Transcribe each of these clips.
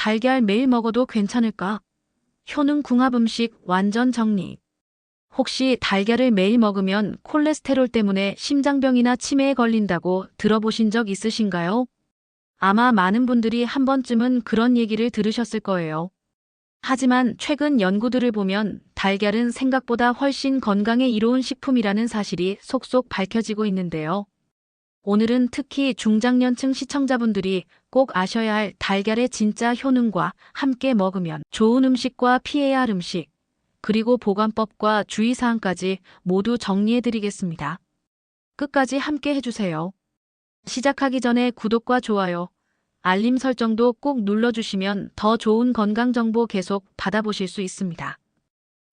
달걀 매일 먹어도 괜찮을까? 효능 궁합 음식 완전 정리. 혹시 달걀을 매일 먹으면 콜레스테롤 때문에 심장병이나 치매에 걸린다고 들어보신 적 있으신가요? 아마 많은 분들이 한 번쯤은 그런 얘기를 들으셨을 거예요. 하지만 최근 연구들을 보면 달걀은 생각보다 훨씬 건강에 이로운 식품이라는 사실이 속속 밝혀지고 있는데요. 오늘은 특히 중장년층 시청자분들이 꼭 아셔야 할 달걀의 진짜 효능과 함께 먹으면 좋은 음식과 피해야 할 음식, 그리고 보관법과 주의사항까지 모두 정리해드리겠습니다. 끝까지 함께 해주세요. 시작하기 전에 구독과 좋아요, 알림 설정도 꼭 눌러주시면 더 좋은 건강정보 계속 받아보실 수 있습니다.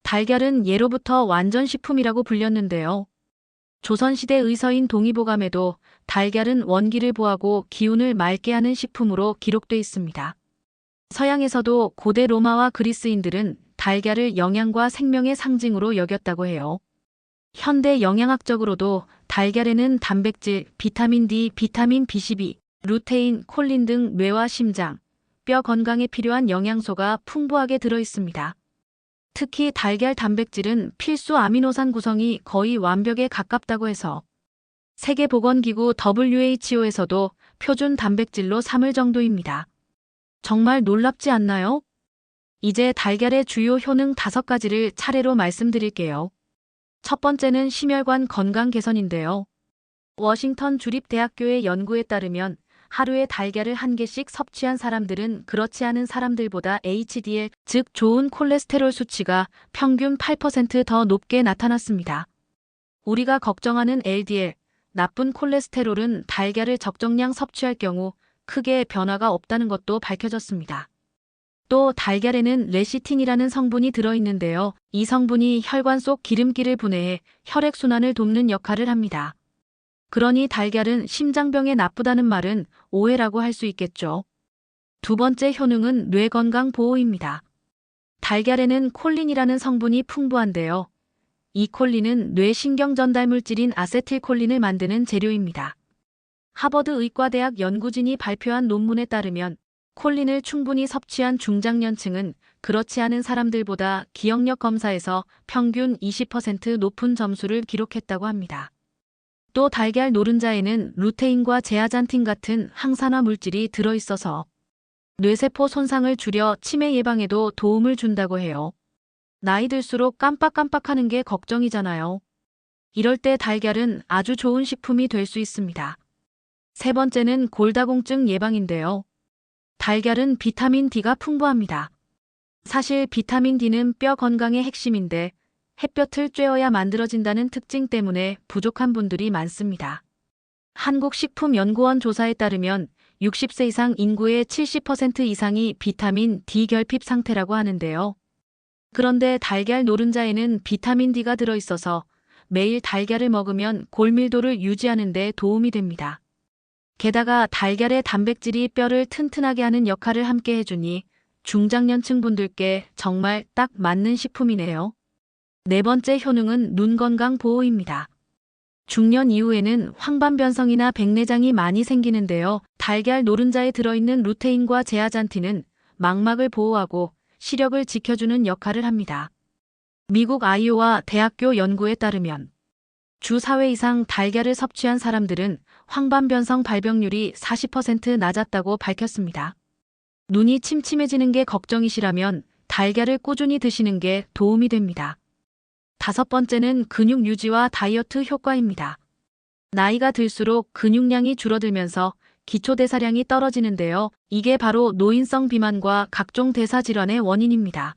달걀은 예로부터 완전식품이라고 불렸는데요. 조선시대 의서인 동의보감에도 달걀은 원기를 보하고 기운을 맑게 하는 식품으로 기록돼 있습니다. 서양에서도 고대 로마와 그리스인들은 달걀을 영양과 생명의 상징으로 여겼다고 해요. 현대 영양학적으로도 달걀에는 단백질, 비타민 D, 비타민 B12, 루테인, 콜린 등 뇌와 심장, 뼈 건강에 필요한 영양소가 풍부하게 들어 있습니다. 특히 달걀 단백질은 필수 아미노산 구성이 거의 완벽에 가깝다고 해서 세계보건기구 WHO에서도 표준 단백질로 삼을 정도입니다. 정말 놀랍지 않나요? 이제 달걀의 주요 효능 5가지를 차례로 말씀드릴게요. 첫 번째는 심혈관 건강 개선인데요. 워싱턴 주립대학교의 연구에 따르면 하루에 달걀을 1개씩 섭취한 사람들은 그렇지 않은 사람들보다 HDL, 즉 좋은 콜레스테롤 수치가 평균 8% 더 높게 나타났습니다. 우리가 걱정하는 LDL, 나쁜 콜레스테롤은 달걀을 적정량 섭취할 경우 크게 변화가 없다는 것도 밝혀졌습니다. 또 달걀에는 레시틴이라는 성분이 들어있는데요. 이 성분이 혈관 속 기름기를 분해해 혈액순환을 돕는 역할을 합니다. 그러니 달걀은 심장병에 나쁘다는 말은 오해라고 할 수 있겠죠. 두 번째 효능은 뇌 건강 보호입니다. 달걀에는 콜린이라는 성분이 풍부한데요. 이 콜린은 뇌 신경 전달 물질인 아세틸콜린을 만드는 재료입니다. 하버드 의과대학 연구진이 발표한 논문에 따르면 콜린을 충분히 섭취한 중장년층은 그렇지 않은 사람들보다 기억력 검사에서 평균 20% 높은 점수를 기록했다고 합니다. 또 달걀 노른자에는 루테인과 제아잔틴 같은 항산화 물질이 들어있어서 뇌세포 손상을 줄여 치매 예방에도 도움을 준다고 해요. 나이 들수록 깜빡깜빡하는 게 걱정이잖아요. 이럴 때 달걀은 아주 좋은 식품이 될 수 있습니다. 세 번째는 골다공증 예방인데요. 달걀은 비타민 D가 풍부합니다. 사실 비타민 D는 뼈 건강의 핵심인데 햇볕을 쬐어야 만들어진다는 특징 때문에 부족한 분들이 많습니다. 한국식품연구원 조사에 따르면 60세 이상 인구의 70% 이상이 비타민 D 결핍 상태라고 하는데요. 그런데 달걀 노른자에는 비타민 D가 들어있어서 매일 달걀을 먹으면 골밀도를 유지하는 데 도움이 됩니다. 게다가 달걀의 단백질이 뼈를 튼튼하게 하는 역할을 함께 해주니 중장년층 분들께 정말 딱 맞는 식품이네요. 네 번째 효능은 눈 건강 보호입니다. 중년 이후에는 황반변성이나 백내장이 많이 생기는데요. 달걀 노른자에 들어있는 루테인과 제아잔틴은 망막을 보호하고 시력을 지켜주는 역할을 합니다. 미국 아이오와 대학교 연구에 따르면 주 4회 이상 달걀을 섭취한 사람들은 황반변성 발병률이 40% 낮았다고 밝혔습니다. 눈이 침침해지는 게 걱정이시라면 달걀을 꾸준히 드시는 게 도움이 됩니다. 다섯 번째는 근육 유지와 다이어트 효과입니다. 나이가 들수록 근육량이 줄어들면서 기초대사량이 떨어지는데요. 이게 바로 노인성 비만과 각종 대사질환의 원인입니다.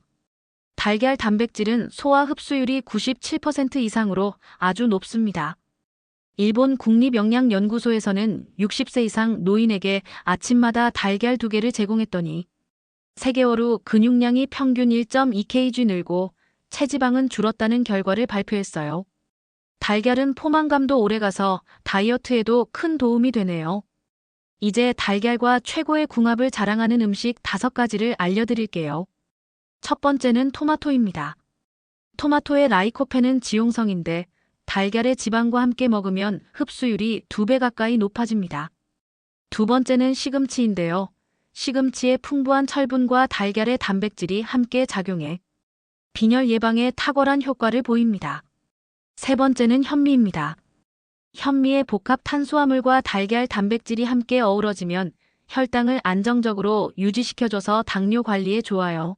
달걀 단백질은 소화 흡수율이 97% 이상으로 아주 높습니다. 일본 국립영양연구소에서는 60세 이상 노인에게 아침마다 달걀 2개를 제공했더니 3개월 후 근육량이 평균 1.2kg 늘고 체지방은 줄었다는 결과를 발표했어요. 달걀은 포만감도 오래가서 다이어트에도 큰 도움이 되네요. 이제 달걀과 최고의 궁합을 자랑하는 음식 5가지를 알려드릴게요. 첫 번째는 토마토입니다. 토마토의 라이코펜은 지용성인데 달걀의 지방과 함께 먹으면 흡수율이 2배 가까이 높아집니다. 두 번째는 시금치인데요. 시금치의 풍부한 철분과 달걀의 단백질이 함께 작용해 빈혈 예방에 탁월한 효과를 보입니다. 세 번째는 현미입니다. 현미의 복합 탄수화물과 달걀 단백질이 함께 어우러지면 혈당을 안정적으로 유지시켜줘서 당뇨 관리에 좋아요.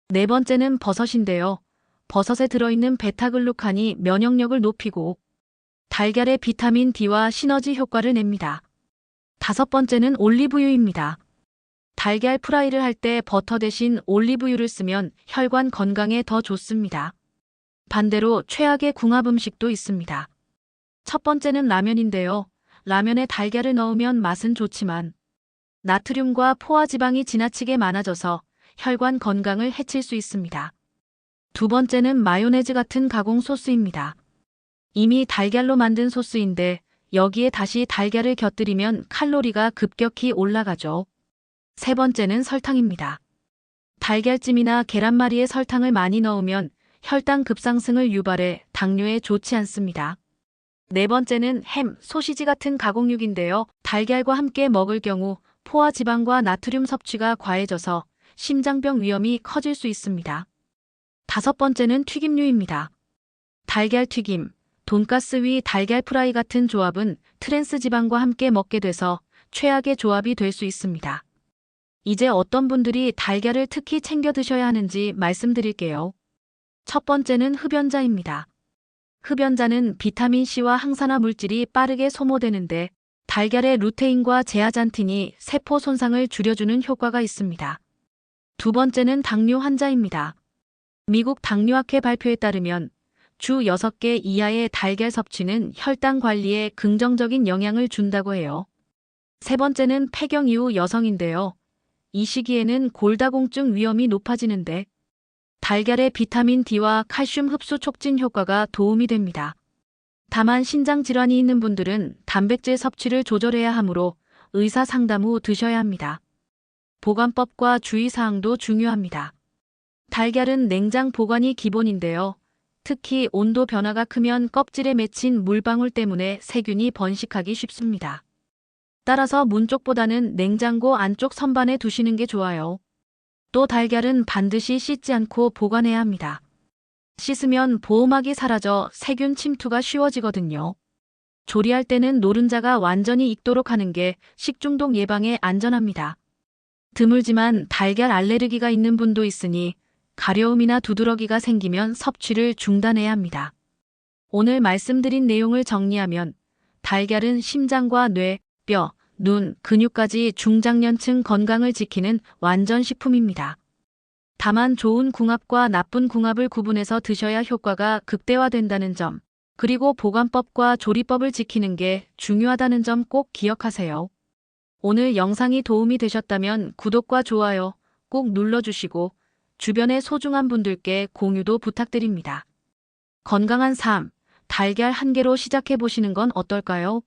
네 번째는 버섯인데요. 버섯에 들어있는 베타글루칸이 면역력을 높이고 달걀의 비타민 D와 시너지 효과를 냅니다. 다섯 번째는 올리브유입니다. 달걀 프라이를 할 때 버터 대신 올리브유를 쓰면 혈관 건강에 더 좋습니다. 반대로 최악의 궁합 음식도 있습니다. 첫 번째는 라면인데요. 라면에 달걀을 넣으면 맛은 좋지만 나트륨과 포화지방이 지나치게 많아져서 혈관 건강을 해칠 수 있습니다. 두 번째는 마요네즈 같은 가공 소스입니다. 이미 달걀로 만든 소스인데 여기에 다시 달걀을 곁들이면 칼로리가 급격히 올라가죠. 세 번째는 설탕입니다. 달걀찜이나 계란말이에 설탕을 많이 넣으면 혈당 급상승을 유발해 당뇨에 좋지 않습니다. 네 번째는 햄, 소시지 같은 가공육인데요. 달걀과 함께 먹을 경우 포화지방과 나트륨 섭취가 과해져서 심장병 위험이 커질 수 있습니다. 다섯 번째는 튀김류입니다. 달걀 튀김, 돈가스 위 달걀 프라이 같은 조합은 트랜스 지방과 함께 먹게 돼서 최악의 조합이 될 수 있습니다. 이제 어떤 분들이 달걀을 특히 챙겨 드셔야 하는지 말씀드릴게요. 첫 번째는 흡연자입니다. 흡연자는 비타민C와 항산화 물질이 빠르게 소모되는데 달걀의 루테인과 제아잔틴이 세포 손상을 줄여주는 효과가 있습니다. 두 번째는 당뇨 환자입니다. 미국 당뇨학회 발표에 따르면 주 6개 이하의 달걀 섭취는 혈당 관리에 긍정적인 영향을 준다고 해요. 세 번째는 폐경 이후 여성인데요. 이 시기에는 골다공증 위험이 높아지는데 달걀의 비타민 D와 칼슘 흡수 촉진 효과가 도움이 됩니다. 다만 신장 질환이 있는 분들은 단백질 섭취를 조절해야 하므로 의사 상담 후 드셔야 합니다. 보관법과 주의사항도 중요합니다. 달걀은 냉장 보관이 기본인데요. 특히 온도 변화가 크면 껍질에 맺힌 물방울 때문에 세균이 번식하기 쉽습니다. 따라서 문 쪽보다는 냉장고 안쪽 선반에 두시는 게 좋아요. 또 달걀은 반드시 씻지 않고 보관해야 합니다. 씻으면 보호막이 사라져 세균 침투가 쉬워지거든요. 조리할 때는 노른자가 완전히 익도록 하는 게 식중독 예방에 안전합니다. 드물지만 달걀 알레르기가 있는 분도 있으니 가려움이나 두드러기가 생기면 섭취를 중단해야 합니다. 오늘 말씀드린 내용을 정리하면 달걀은 심장과 뇌, 뼈, 눈, 근육까지 중장년층 건강을 지키는 완전 식품입니다. 다만 좋은 궁합과 나쁜 궁합을 구분해서 드셔야 효과가 극대화된다는 점, 그리고 보관법과 조리법을 지키는 게 중요하다는 점 꼭 기억하세요. 오늘 영상이 도움이 되셨다면 구독과 좋아요 꼭 눌러주시고 주변의 소중한 분들께 공유도 부탁드립니다. 건강한 삶, 달걀 한 개로 시작해 보시는 건 어떨까요?